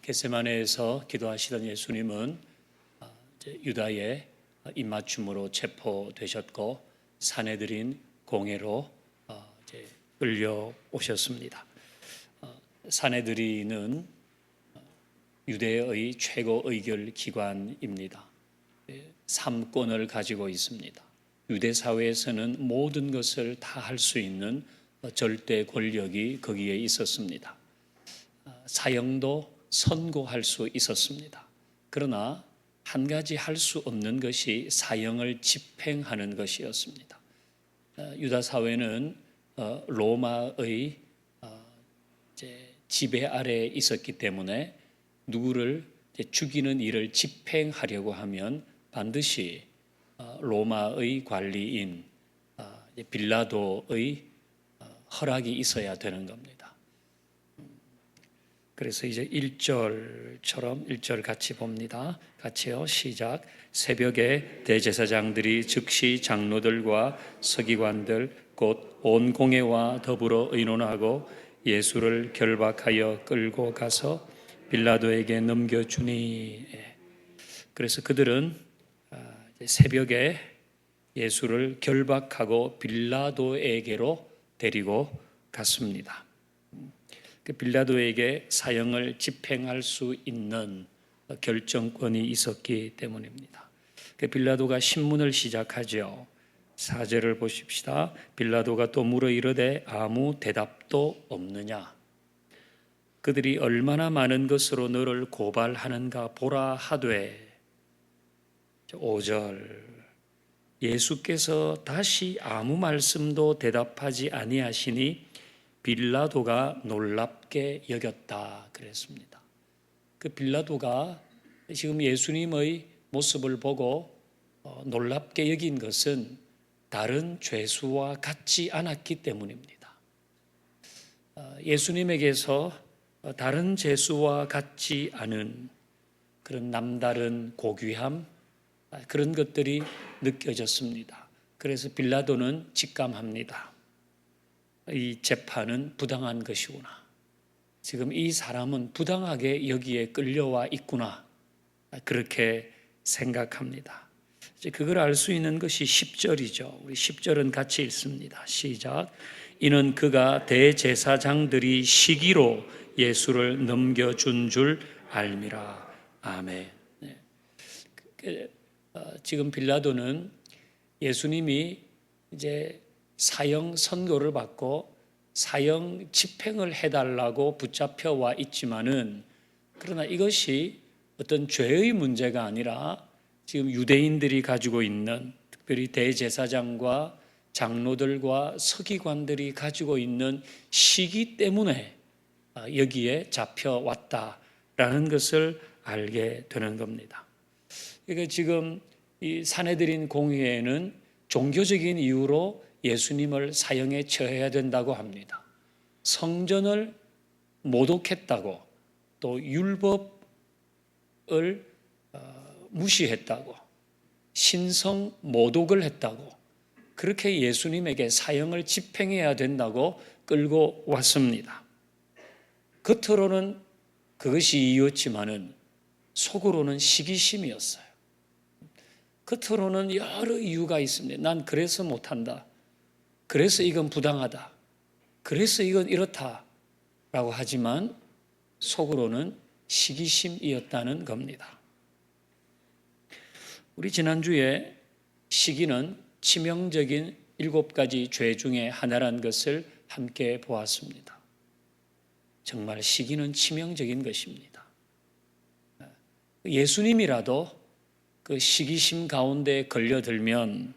겟세마네에서 기도하시던 예수님은 유다의 입맞춤으로 체포되셨고 사내들인 공회로 끌려오셨습니다. 사내들인은 유대의 최고 의결 기관입니다. 삼권을 가지고 있습니다. 유대 사회에서는 모든 것을 다 할 수 있는 절대 권력이 거기에 있었습니다. 사형도 선고할 수 있었습니다. 그러나 한 가지 할 수 없는 것이 사형을 집행하는 것이었습니다. 유다 사회는 로마의 지배 아래에 있었기 때문에 누구를 죽이는 일을 집행하려고 하면 반드시 로마의 관리인 빌라도의 허락이 있어야 되는 겁니다. 그래서 이제 1절 같이 봅니다. 같이요. 시작. 새벽에 대제사장들이 즉시 장로들과 서기관들 곧 온 공회와 더불어 의논하고 예수를 결박하여 끌고 가서 빌라도에게 넘겨주니. 그래서 그들은 새벽에 예수를 결박하고 빌라도에게로 데리고 갔습니다. 빌라도에게 사형을 집행할 수 있는 결정권이 있었기 때문입니다. 빌라도가 신문을 시작하죠. 4절을 보십시다. 빌라도가 또 물어 이르되 아무 대답도 없느냐. 그들이 얼마나 많은 것으로 너를 고발하는가 보라 하되. 5절 예수께서 다시 아무 말씀도 대답하지 아니하시니 빌라도가 놀랍게 여겼다 그랬습니다. 그 빌라도가 지금 예수님의 모습을 보고 놀랍게 여긴 것은 다른 죄수와 같지 않았기 때문입니다. 예수님에게서 다른 죄수와 같지 않은 그런 남다른 고귀함, 그런 것들이 느껴졌습니다. 그래서 빌라도는 직감합니다. 이 재판은 부당한 것이구나. 지금 이 사람은 부당하게 여기에 끌려와 있구나. 그렇게 생각합니다. 이제 그걸 알 수 있는 것이 10절이죠. 우리 10절은 같이 읽습니다. 시작. 이는 그가 대제사장들이 시기로 예수를 넘겨준 줄 알미라. 아멘. 네. 지금 빌라도는 예수님이 이제 사형 선고를 받고 사형 집행을 해달라고 붙잡혀 와 있지만은, 그러나 이것이 어떤 죄의 문제가 아니라 지금 유대인들이 가지고 있는, 특별히 대제사장과 장로들과 서기관들이 가지고 있는 시기 때문에 여기에 잡혀왔다라는 것을 알게 되는 겁니다. 그러니까 지금 이 사내들인 공회에는 종교적인 이유로 예수님을 사형에 처해야 된다고 합니다. 성전을 모독했다고, 또 율법을 무시했다고, 신성 모독을 했다고, 그렇게 예수님에게 사형을 집행해야 된다고 끌고 왔습니다. 겉으로는 그것이 이유였지만은 속으로는 시기심이었어요. 겉으로는 여러 이유가 있습니다. 난 그래서 못한다. 그래서 이건 부당하다. 그래서 이건 이렇다. 라고 하지만 속으로는 시기심이었다는 겁니다. 우리 지난주에 시기는 치명적인 7가지 죄 중에 하나란 것을 함께 보았습니다. 정말 시기는 치명적인 것입니다. 예수님이라도 그 시기심 가운데 걸려들면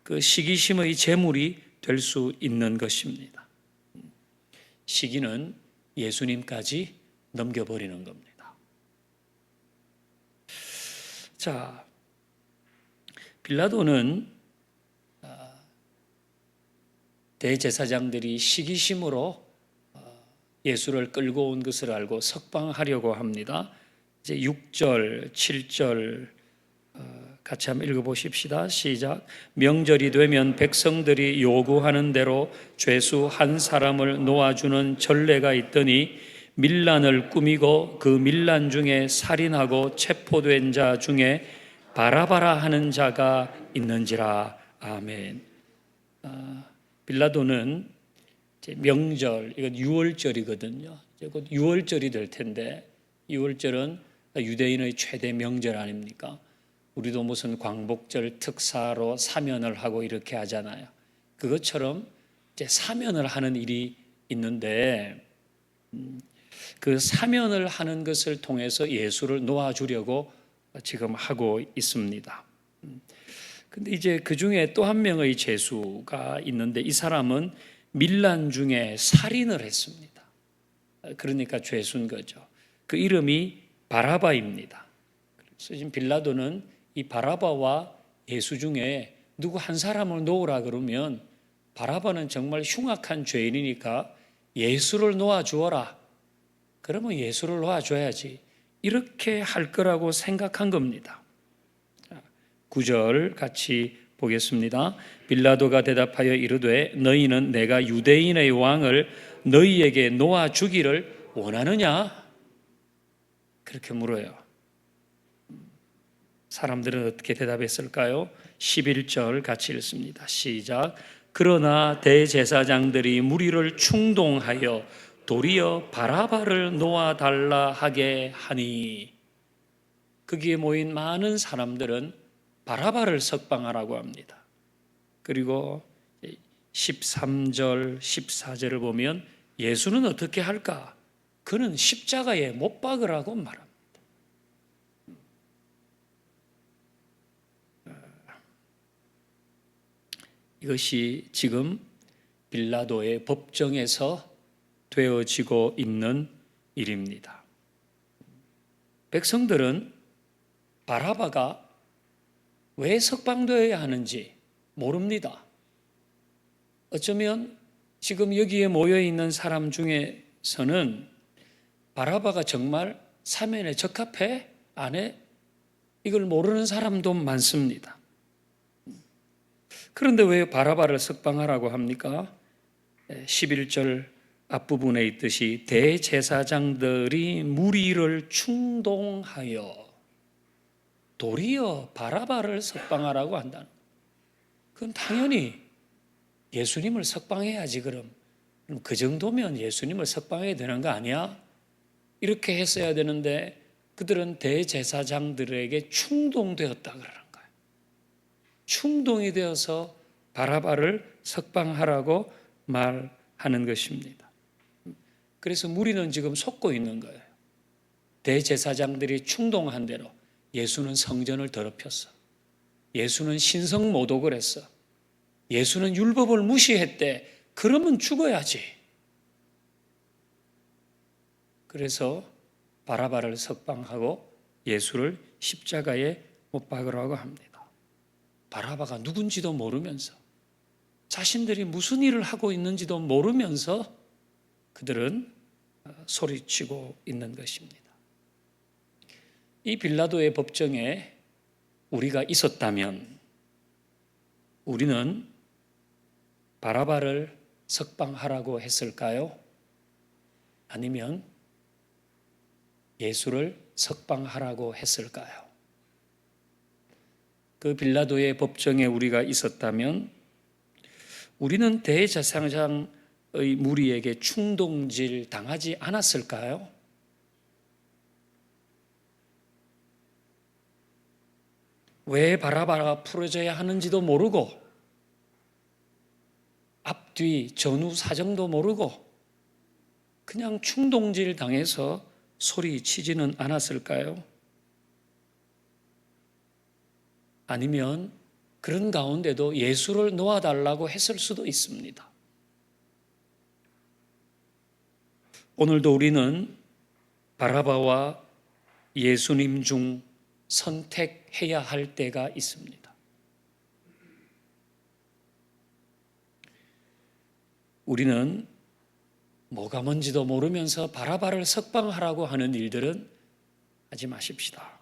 그 시기심의 제물이 될 수 있는 것입니다. 시기는 예수님까지 넘겨버리는 겁니다. 자, 빌라도는 대제사장들이 시기심으로 예수를 끌고 온 것을 알고 석방하려고 합니다. 이제 6절, 7절 같이 한번 읽어보십시다. 시작. 명절이 되면 백성들이 요구하는 대로 죄수 한 사람을 놓아주는 전례가 있더니 밀란을 꾸미고 그 밀란 중에 살인하고 체포된 자 중에 바라바라 하는 자가 있는지라. 아멘. 빌라도는 이제 명절, 이건 유월절이거든요. 이제 곧 유월절이 될 텐데, 유월절은 유대인의 최대 명절 아닙니까? 우리도 무슨 광복절 특사로 사면을 하고 이렇게 하잖아요. 그것처럼 이제 사면을 하는 일이 있는데, 그 사면을 하는 것을 통해서 예수를 놓아주려고 지금 하고 있습니다. 근데 이제 그 중에 또 한 명의 죄수가 있는데, 이 사람은 밀란 중에 살인을 했습니다. 그러니까 죄수인 거죠. 그 이름이 바라바입니다. 그래서 지금 빌라도는 이 바라바와 예수 중에 누구 한 사람을 놓으라 그러면 바라바는 정말 흉악한 죄인이니까 예수를 놓아주어라. 그러면 예수를 놓아줘야지. 이렇게 할 거라고 생각한 겁니다. 9절 같이 보겠습니다. 빌라도가 대답하여 이르되 너희는 내가 유대인의 왕을 너희에게 놓아주기를 원하느냐? 그렇게 물어요. 사람들은 어떻게 대답했을까요? 11절 같이 읽습니다. 시작. 그러나 대제사장들이 무리를 충동하여 도리어 바라바를 놓아달라 하게 하니, 거기에 모인 많은 사람들은 바라바를 석방하라고 합니다. 그리고 13절, 14절을 보면 예수는 어떻게 할까? 그는 십자가에 못 박으라고 말합니다. 이것이 지금 빌라도의 법정에서 되어지고 있는 일입니다. 백성들은 바라바가 왜 석방되어야 하는지 모릅니다. 어쩌면 지금 여기에 모여 있는 사람 중에서는 바라바가 정말 사면에 적합해? 안 해? 이걸 모르는 사람도 많습니다. 그런데 왜 바라바를 석방하라고 합니까? 11절 앞부분에 있듯이 대제사장들이 무리를 충동하여 도리어 바라바를 석방하라고 한다는. 그럼 당연히 예수님을 석방해야지. 그럼 그 정도면 예수님을 석방해야 되는 거 아니야? 이렇게 했어야 되는데 그들은 대제사장들에게 충동되었다 그러는 거예요. 충동이 되어서 바라바를 석방하라고 말하는 것입니다. 그래서 무리는 지금 속고 있는 거예요. 대제사장들이 충동한 대로 예수는 성전을 더럽혔어. 예수는 신성모독을 했어. 예수는 율법을 무시했대. 그러면 죽어야지. 그래서 바라바를 석방하고 예수를 십자가에 못 박으라고 합니다. 바라바가 누군지도 모르면서, 자신들이 무슨 일을 하고 있는지도 모르면서 그들은 소리치고 있는 것입니다. 이 빌라도의 법정에 우리가 있었다면 우리는 바라바를 석방하라고 했을까요? 아니면 예수를 석방하라고 했을까요? 그 빌라도의 법정에 우리가 있었다면 우리는 대제사장의 무리에게 충동질 당하지 않았을까요? 왜 바라바가 풀어져야 하는지도 모르고 앞뒤 전후 사정도 모르고 그냥 충동질 당해서 소리치지는 않았을까요? 아니면 그런 가운데도 예수를 놓아달라고 했을 수도 있습니다. 오늘도 우리는 바라바와 예수님 중 선택해야 할 때가 있습니다. 우리는 뭐가 뭔지도 모르면서 바라바를 석방하라고 하는 일들은 하지 마십시다.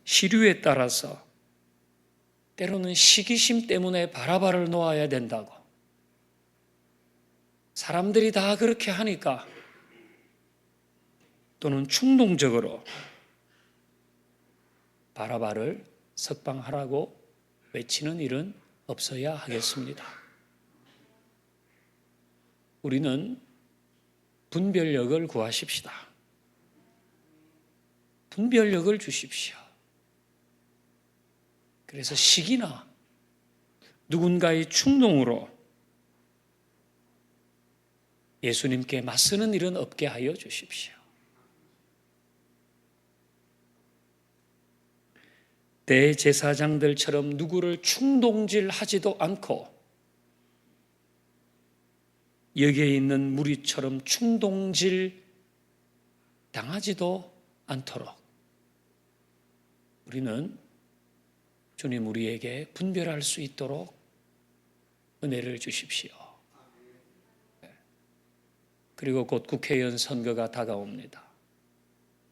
시류에 따라서 때로는 시기심 때문에 바라바를 놓아야 된다고, 사람들이 다 그렇게 하니까, 또는 충동적으로 바라바를 석방하라고 외치는 일은 없어야 하겠습니다. 우리는 분별력을 구하십시다. 분별력을 주십시오. 그래서 시기나 누군가의 충동으로 예수님께 맞서는 일은 없게 하여 주십시오. 대제사장들처럼 누구를 충동질하지도 않고 여기에 있는 무리처럼 충동질 당하지도 않도록 우리는 주님 우리에게 분별할 수 있도록 은혜를 주십시오. 그리고 곧 국회의원 선거가 다가옵니다.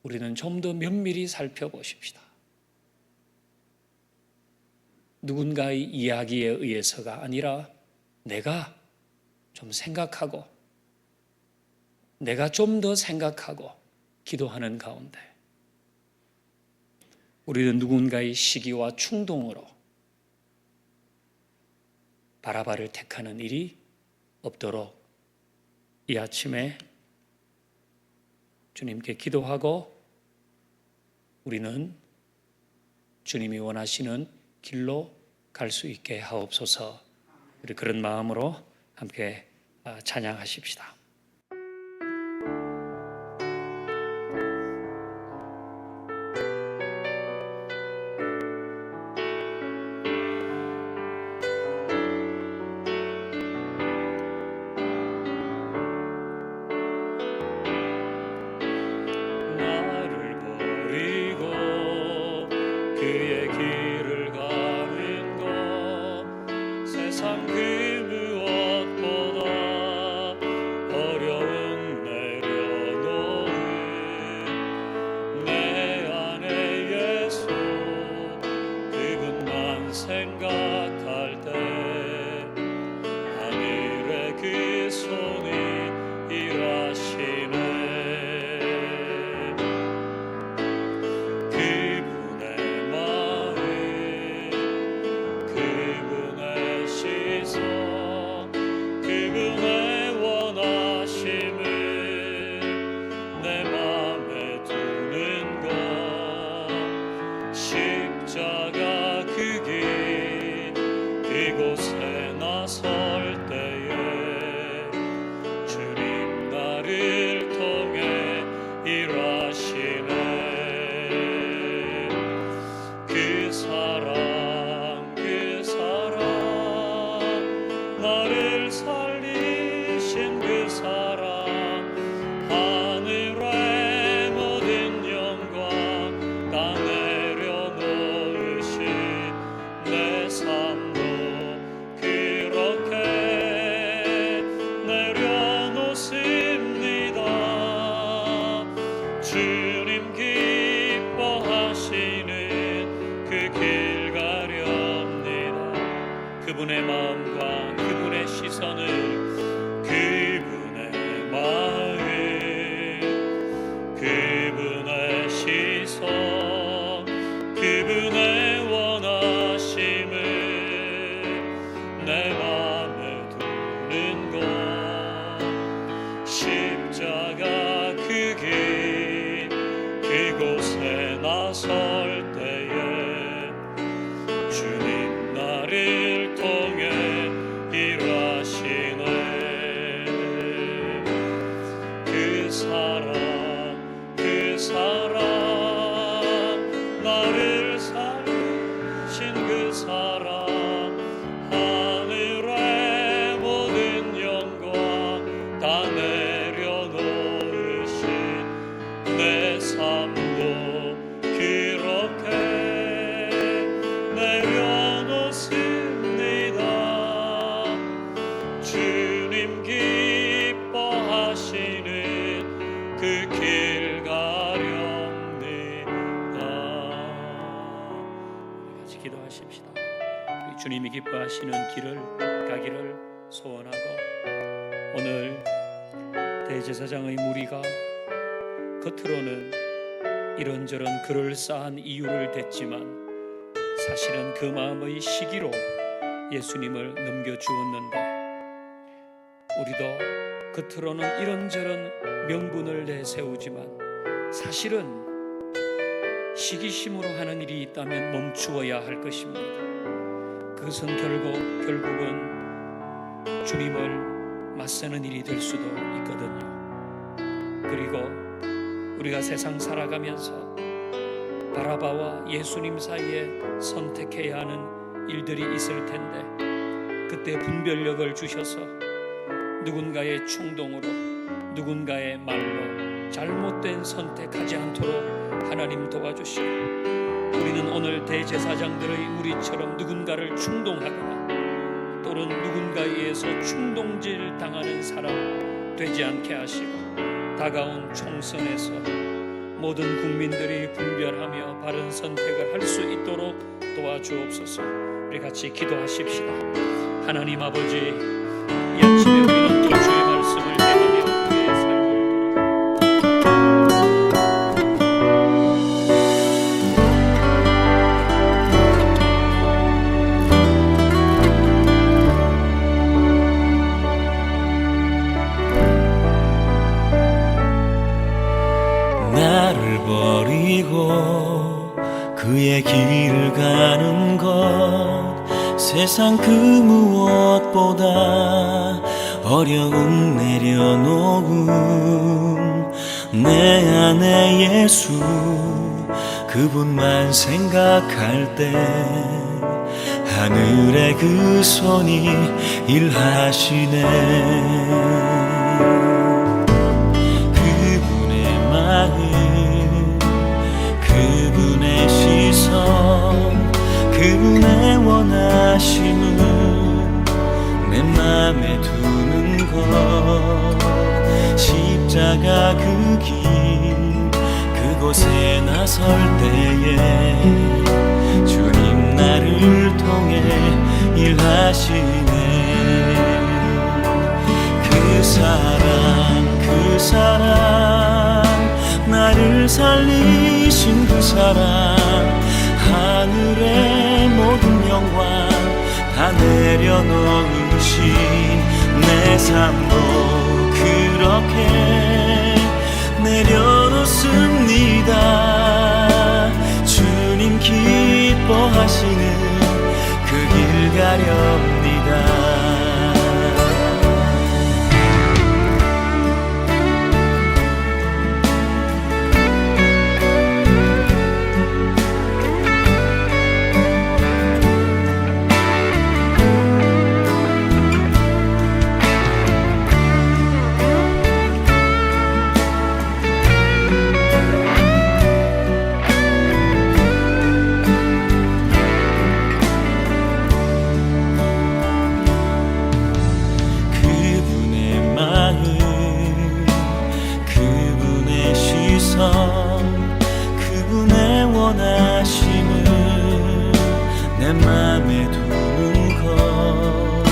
우리는 좀 더 면밀히 살펴보십시다. 누군가의 이야기에 의해서가 아니라 내가 좀 생각하고, 내가 좀 더 생각하고 기도하는 가운데 우리는 누군가의 시기와 충동으로 바라바를 택하는 일이 없도록 이 아침에 주님께 기도하고 우리는 주님이 원하시는 길로 갈 수 있게 하옵소서. 우리 그런 마음으로 함께 찬양하십시다. 생각할 때 하늘의 그 손이 일하시네. 그분의 마음, 그분의 시선, 그분의 원하심을 내 맘에 두는 것, 십자가 그 길 이곳에 나설 때에 주님 나를 통해 일하시네. 그 사랑 나를 살리신 그 사랑, 하늘의 모든 영광 다 내려놓으신 내 삶도 그렇게 내려놓습니다. 주님 기뻐하시는 그 길 가렵니다. 그분의 마음과 그분의 시선을, 그분의 마음, 그분의 시선, 그분의 원하심을 내 맘에 두는 것, 십자가 그 길 그곳에 나설 때에 주님 나를 통해 일하시네. 그 사랑 나를 살리신 그 사랑, 하늘의 모든 영광 다 내려놓으신 내 삶도 그렇게 내려놓습니다. 주님 기뻐하시는 그 기뻐하시는 길을 가기를 소원하고, 오늘 대제사장의 무리가 겉으로는 이런저런 그럴싸한 이유를 댔지만 사실은 그 마음의 시기로 예수님을 넘겨주었는데, 우리도 겉으로는 이런저런 명분을 내세우지만 사실은 시기심으로 하는 일이 있다면 멈추어야 할 것입니다. 그것은 결국은 주님을 맞서는 일이 될 수도 있거든요. 그리고 우리가 세상 살아가면서 바라바와 예수님 사이에 선택해야 하는 일들이 있을 텐데, 그때 분별력을 주셔서 누군가의 충동으로, 누군가의 말로 잘못된 선택하지 않도록 하나님 도와주시고, 우리는 오늘 대제사장들의 무리처럼 누군가를 충동하거나 또는 누군가에 의해서 충동질 당하는 사람 되지 않게 하시고, 다가온 총선에서 모든 국민들이 분별하며 바른 선택을 할 수 있도록 도와주옵소서. 우리 같이 기도하십시다. 하나님 아버지, 이 아침에 우리는 또 주의 말씀을 대하며 우리의 삶을 나를 버리고 그의 길을 가는 것, 세상 그 무엇보다 어려움 내려놓음. 내 안에 예수 그분만 생각할 때 하늘의 그 손이 일하시네. 그분의 마음, 그분의 시선, 그분의 원하심은 내 맘에 두는 것. 십자가 그 길, 그곳에 나설 때에 주님 나를 통해 일하시네. 그 사랑 나를 살리신 그 사랑, 하늘의 모든 영광 다 내려놓으신 내 삶도 그렇게 내려놓습니다. 주님 기뻐하시는 그 길 가렵니다. 그분의 원하심을 내 맘에 두는 것.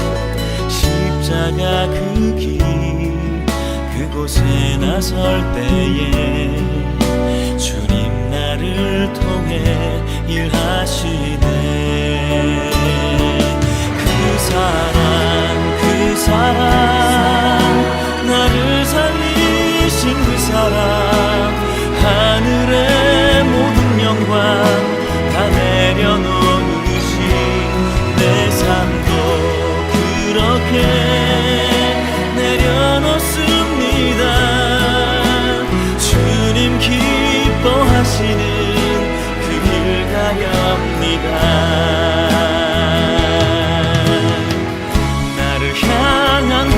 십자가 그 길, 그곳에 나설 때에 주님 나를 통해 일하시네. 그 사랑 나를 살리신 그 사랑, 하늘의 모든 영광 다 내려놓으신 내 삶도 그렇게 내려놓습니다. 주님 기뻐하시는 그 길 가렵니다. 나를 향한 그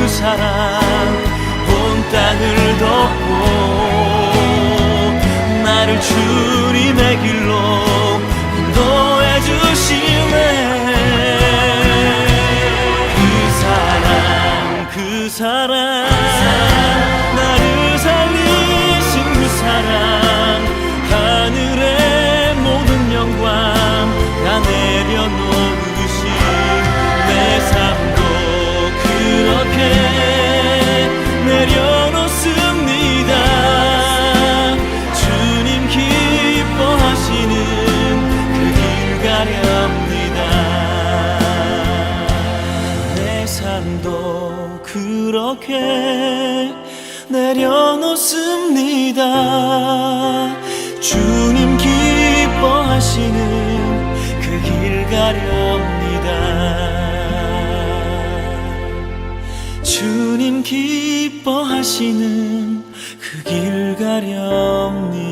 내려놓습니다. 주님 기뻐하시는 그 길 가렵니다. 주님 기뻐하시는 그 길 가렵니다.